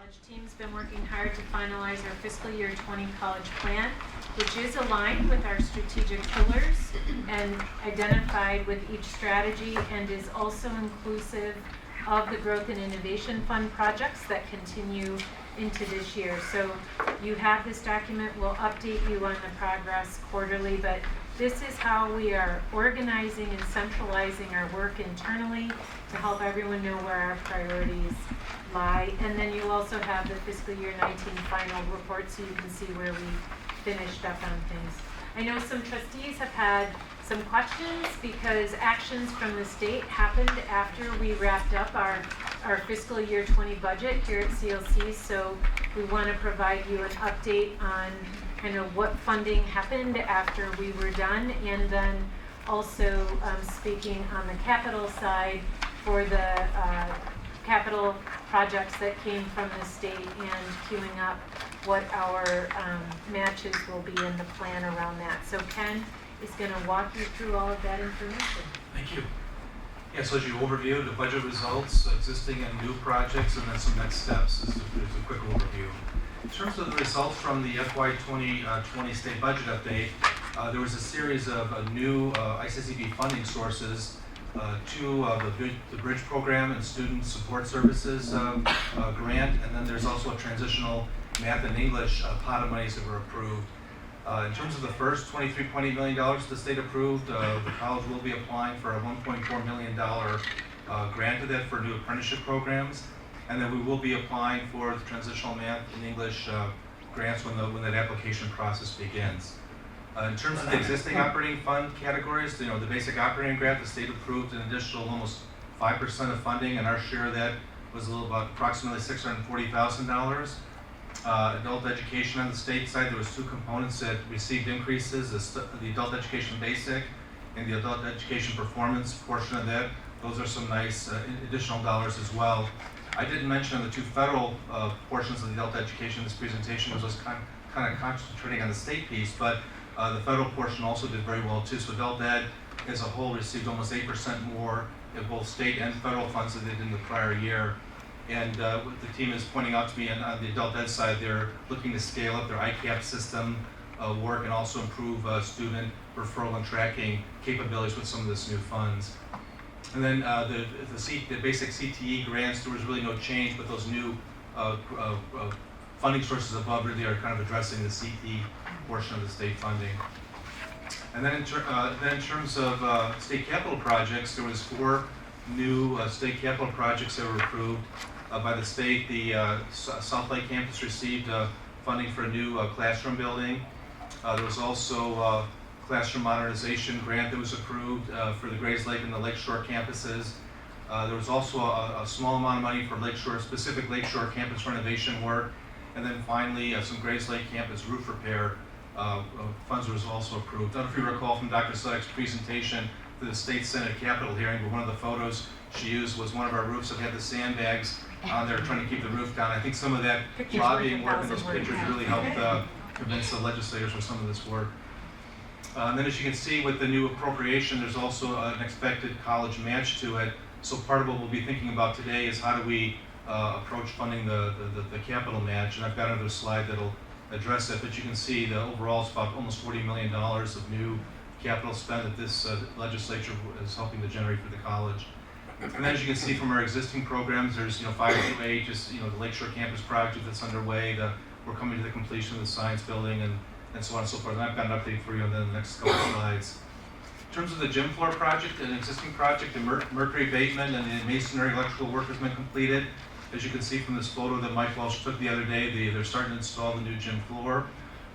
college team's been working hard to finalize our fiscal year 20 college plan, which is aligned with our strategic pillars and identified with each strategy, and is also inclusive of the Growth and Innovation Fund projects that continue into this year. So you have this document. We'll update you on the progress quarterly, but this is how we are organizing and centralizing our work internally to help everyone know where our priorities lie. And then you also have the fiscal year 19 final report, so you can see where we finished up on things. I know some trustees have had some questions because actions from the state happened after we wrapped up our fiscal year 20 budget here at CLC, so we want to provide you an update on kind of what funding happened after we were done, and then also speaking on the capital side for the capital projects that came from the state, and queuing up what our matches will be in the plan around that. So Ken is going to walk you through all of that information. Thank you. Yeah, so as you overview the budget results, existing and new projects, and then some next steps is a quick overview. In terms of the results from the FY 2020 state budget update, there was a series of new ICCB funding sources to the Bridge Program and Student Support Services grant, and then there's also a transitional math and English pot of monies that were approved. In terms of the first $23.8 million the state approved, the college will be applying for a $1.4 million grant to that for new apprenticeship programs. And then we will be applying for the transitional math and English grants when that application process begins. In terms of the existing operating fund categories, the basic operating grant, the state approved an additional almost 5% of funding, and our share of that was approximately $640,000. Adult education on the state side, there was two components that received increases: the adult education basic and the adult education performance portion of that. Those are some nice additional dollars as well. I didn't mention the two federal portions of the adult education in this presentation, because I was kind of concentrating on the state piece, but the federal portion also did very well too. So adult ed as a whole received almost 8% more in both state and federal funds than they did in the prior year. And what the team is pointing out to me on the adult ed side, they're looking to scale up their ICAP system work and also improve student referral and tracking capabilities with some of this new funds. And then the basic CTE grants, there was really no change, but those new funding sources above really are kind of addressing the CTE portion of the state funding. And then in terms of state capital projects, there was 4 new state capital projects that were approved by the state. The South Lake campus received funding for a new classroom building. There was also a classroom modernization grant that was approved for the Grays Lake and the Lakeshore campuses. There was also a small amount of money for specific Lakeshore campus renovation work. And then finally, some Grays Lake campus roof repair funds was also approved. I don't know if you recall from Dr. Sudek's presentation to the State Senate Capitol hearing, but one of the photos she used was one of our roofs that had the sandbags on there trying to keep the roof down. I think some of that lobbying work and those pictures really helped convince the legislators for some of this work. And then as you can see with the new appropriation, there's also an expected college match to it. So part of what we'll be thinking about today is how do we approach funding the capital match. And I've got another slide that'll address it, but you can see the overall it's about almost $40 million of new capital spend that this legislature is helping to generate for the college. And then as you can see from our existing programs, there's 528, just the Lakeshore campus project that's underway. We're coming to the completion of the science building and so on and so forth. And I've got an update for you on the next couple of slides. In terms of the gym floor project, an existing project, the mercury abatement and the masonry electrical work has been completed. As you can see from this photo that Mike Welsh took the other day, they're starting to install the new gym floor.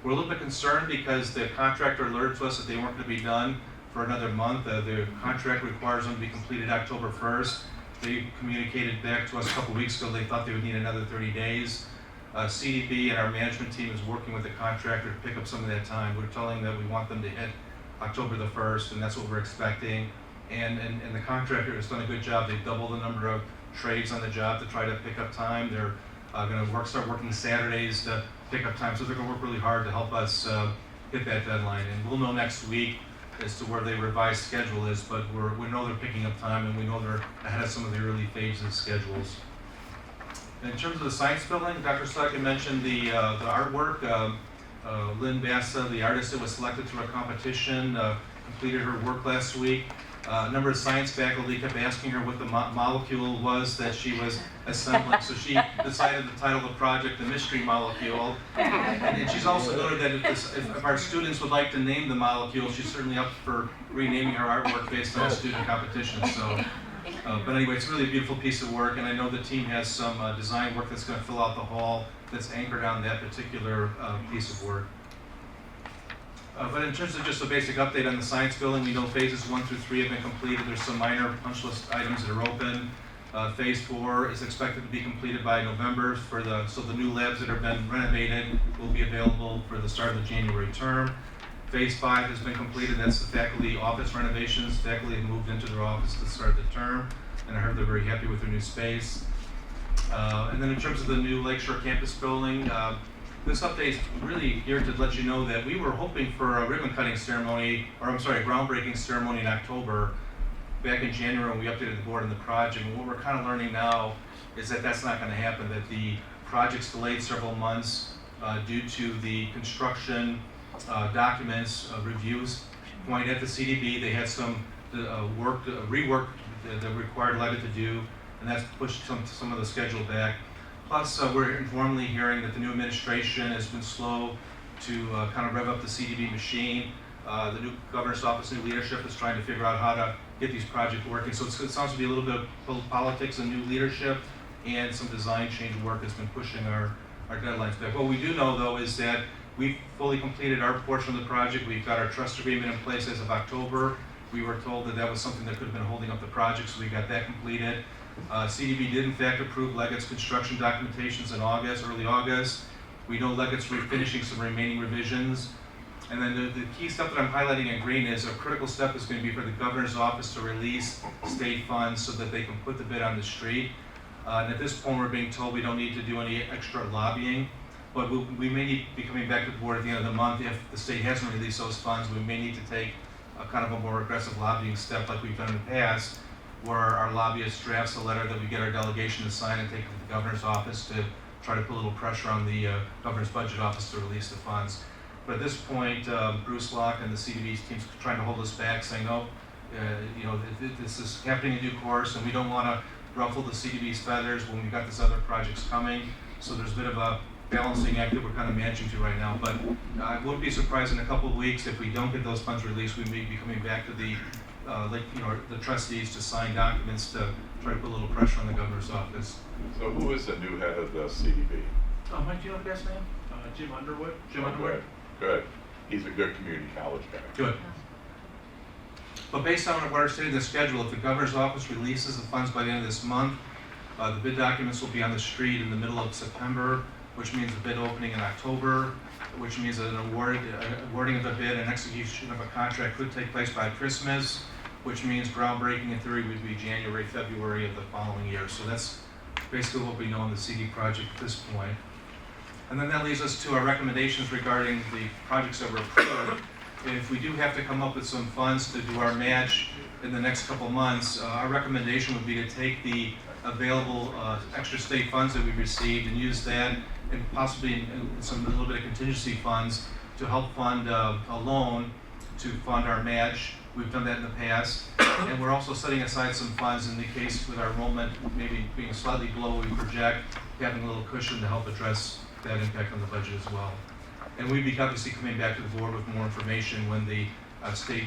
We're a little bit concerned because the contractor alerted to us that they weren't going to be done for another month. The contract requires them to be completed October 1st. They communicated back to us a couple weeks ago they thought they would need another 30 days. CDB and our management team is working with the contractor to pick up some of that time. We're telling them that we want them to hit October the 1st, and that's what we're expecting. And the contractor has done a good job. They've doubled the number of trades on the job to try to pick up time. They're going to start working Saturdays to pick up time. So they're going to work really hard to help us hit that deadline. And we'll know next week as to where their revised schedule is, but we know they're picking up time, and we know they're ahead of some of the early phases schedules. In terms of the science building, Dr. Stuckey mentioned the artwork. Lynn Bassa, the artist that was selected through a competition, completed her work last week. A number of science faculty kept asking her what the molecule was that she was assembling, so she decided to title the project The Mystery Molecule. And she's also noted that if our students would like to name the molecule, she's certainly up for renaming her artwork based on a student competition. So, but anyway, it's really a beautiful piece of work, and I know the team has some design work that's going to fill out the hall that's anchored on that particular piece of work. But in terms of just a basic update on the science building, we know phases 1 through 3 have been completed. There's some minor punch list items that are open. Phase 4 is expected to be completed by November so the new labs that have been renovated will be available for the start of the January term. Phase 5 has been completed. That's the faculty office renovations. Faculty have moved into their office to start the term, and I heard they're very happy with their new space. And then in terms of the new Lakeshore campus building, this update is really here to let you know that we were hoping for a ribbon cutting ceremony, a groundbreaking ceremony in October. Back in January when we updated the board on the project, and what we're kind of learning now is that that's not going to happen, that the project's delayed several months due to the construction documents reviews point at the CDB. They had some rework that required Leggett to do, and that's pushed some of the schedule back. Plus, we're informally hearing that the new administration has been slow to kind of rev up the CDB machine. The new governor's office, new leadership is trying to figure out how to get these projects working. So it sounds to be a little bit of politics and new leadership and some design change work that's been pushing our deadlines back. What we do know, though, is that we've fully completed our portion of the project. We've got our trust agreement in place as of October. We were told that that was something that could have been holding up the project, so we got that completed. CDB did in fact approve Leggett's construction documentations in early August. We know Leggett's finishing some remaining revisions. And then the key stuff that I'm highlighting in green is a critical step is going to be for the governor's office to release state funds so that they can put the bid on the street. And at this point we're being told we don't need to do any extra lobbying, but we may need to be coming back to the board at the end of the month if the state hasn't released those funds. We may need to take a kind of a more aggressive lobbying step like we've done in the past, where our lobbyist drafts a letter that we get our delegation to sign and take to the governor's office to try to put a little pressure on the governor's budget office to release the funds. But at this point, Bruce Locke and the CDB team's trying to hold us back, saying, no, this is happening in due course, and we don't want to ruffle the CDB's feathers when we've got these other projects coming. So there's a bit of a balancing act that we're kind of managing to right now. But I wouldn't be surprised in a couple of weeks if we don't get those funds released. We may be coming back to the the trustees to sign documents to try to put a little pressure on the governor's office. So who is the new head of the CDB? Mike, do you know the guy's name? Jim Underwood. Jim Underwood. Good. He's a good community college guy. Good. But based on what our state of the schedule, if the governor's office releases the funds by the end of this month, the bid documents will be on the street in the middle of September, which means the bid opening in October, which means that an awarding of the bid and execution of a contract could take place by Christmas, which means groundbreaking in theory would be January, February of the following year. So that's basically what we know on the CD project at this point. And then that leads us to our recommendations regarding the projects that were approved. If we do have to come up with some funds to do our match in the next couple months, our recommendation would be to take the available extra state funds that we received and use that and possibly a little bit of contingency funds to help fund a loan to fund our match. We've done that in the past. And we're also setting aside some funds in the case with our enrollment maybe being slightly below what we project, having a little cushion to help address that impact on the budget as well. And we'd be obviously coming back to the board with more information when the state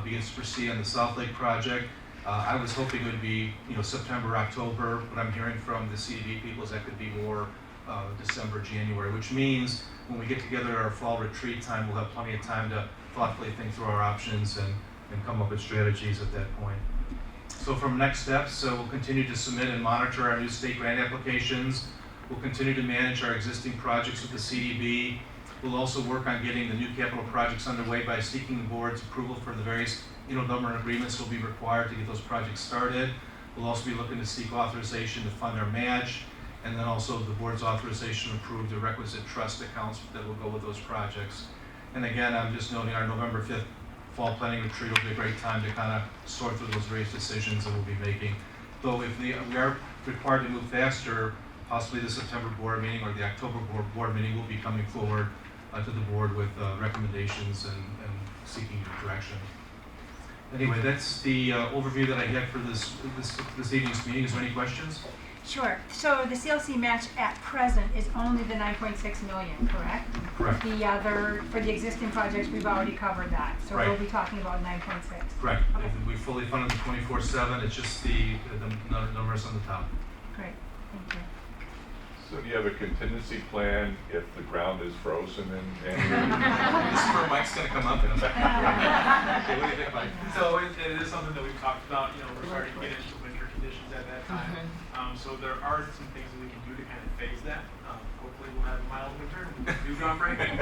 begins to proceed on the South Lake project. I was hoping it would be September, October, but I'm hearing from the CDB people is that could be more December, January, which means when we get together at our fall retreat time, we'll have plenty of time to thoughtfully think through our options and come up with strategies at that point. So from next steps, we'll continue to submit and monitor our new state grant applications. We'll continue to manage our existing projects with the CDB. We'll also work on getting the new capital projects underway by seeking the board's approval for the various intergovernmental agreements that will be required to get those projects started. We'll also be looking to seek authorization to fund our match, and then also the board's authorization to approve the requisite trust accounts that will go with those projects. And again, I'm just noting our November 5th fall planning retreat will be a great time to kind of sort through those various decisions that we'll be making. Though if we are required to move faster, possibly the September board meeting or the October board meeting, we'll be coming forward to the board with recommendations and seeking your direction. Anyway, that's the overview that I had for this evening's meeting. Is there any questions? Sure. So the CLC match at present is only the 9.6 million, correct? Correct. The other, for the existing projects, we've already covered that. So Right. we'll be talking about 9.6. Correct. Okay. We fully funded the 24/7. It's just the numbers on the top. Great. Thank you. So do you have a contingency plan if the ground is frozen and This is where Mike's going to come up in a second. Okay, what do you think, Mike? So it is something that we've talked about, you know, we're starting to get into winter conditions at that time. So there are some things that we can do to kind of phase that. Hopefully we'll have a mild winter and we can do groundbreaking,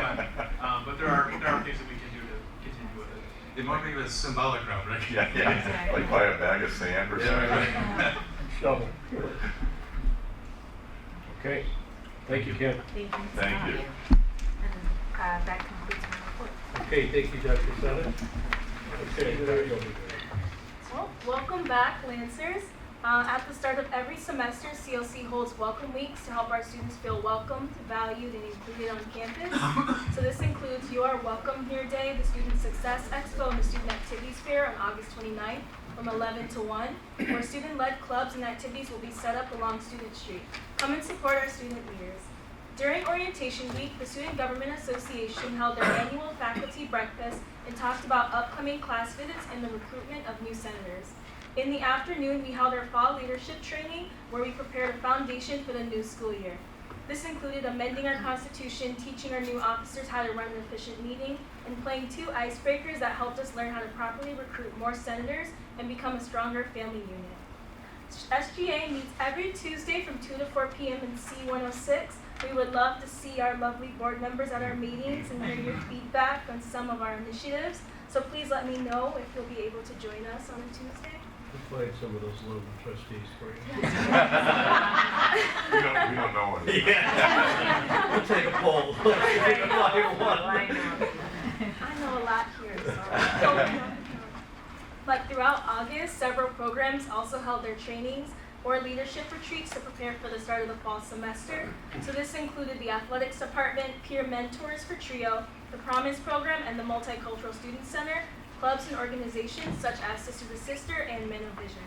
but there are things that we can do to continue with it. It might be a symbolic ground, right? yeah, Exactly. like buy a bag of sand or Yeah, something? right. Shovel. Okay, thank you, Ken. Thank you. Thank you. And that concludes my report. Okay, thank you, Dr. Sutter. Okay, there you go. Well, welcome back, Lancers. At the start of every semester, CLC holds welcome weeks to help our students feel welcomed, valued, and included on campus. So this includes Your Welcome Here Day, the Student Success Expo, and the Student Activities Fair on August 29th from 11 to 1, where student-led clubs and activities will be set up along Student Street. Come and support our student leaders. During Orientation Week, the Student Government Association held their annual faculty breakfast and talked about upcoming class visits and the recruitment of new senators. In the afternoon, we held our fall leadership training where we prepared a foundation for the new school year. This included amending our constitution, teaching our new officers how to run an efficient meeting, and playing 2 icebreakers that helped us learn how to properly recruit more senators and become a stronger family unit. SGA meets every Tuesday from 2 to 4 p.m. in C106. We would love to see our lovely board members at our meetings and hear your feedback on some of our initiatives. So please let me know if you'll be able to join us on a Tuesday. We'll find some of those little trustees for you. We don't know any. We'll take a poll. I know. I know a lot here, so. But throughout August, several programs also held their trainings or leadership retreats to prepare for the start of the fall semester. So this included the athletics department, peer mentors for TRIO, the Promise program, and the Multicultural Student Center, clubs and organizations such as Sister to Sister and Men of Vision.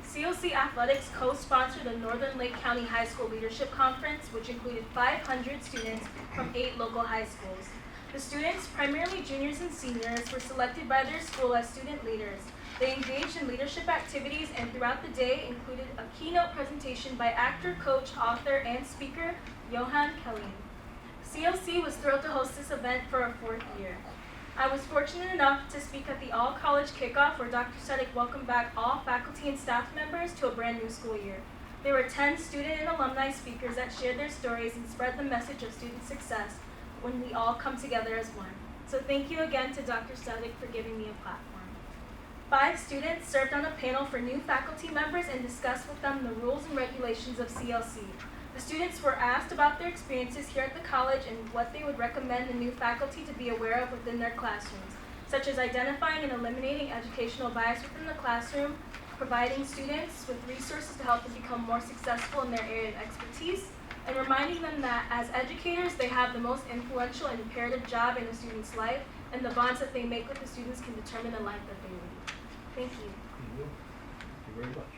CLC Athletics co-sponsored the Northern Lake County High School Leadership Conference, which included 500 students from 8 local high schools. The students, primarily juniors and seniors, were selected by their school as student leaders. They engaged in leadership activities and throughout the day included a keynote presentation by actor, coach, author, and speaker Johan Kelly. CLC was thrilled to host this event for our 4th year. I was fortunate enough to speak at the all-college kickoff where Dr. Sudik welcomed back all faculty and staff members to a brand new school year. There were 10 student and alumni speakers that shared their stories and spread the message of student success when we all come together as one. So thank you again to Dr. Sudik for giving me a platform. 5 students served on a panel for new faculty members and discussed with them the rules and regulations of CLC. The students were asked about their experiences here at the college and what they would recommend the new faculty to be aware of within their classrooms, such as identifying and eliminating educational bias within the classroom, providing students with resources to help them become more successful in their area of expertise, and reminding them that as educators, they have the most influential and imperative job in a student's life, and the bonds that they make with the students can determine the life that they lead. Thank you. Thank you very much.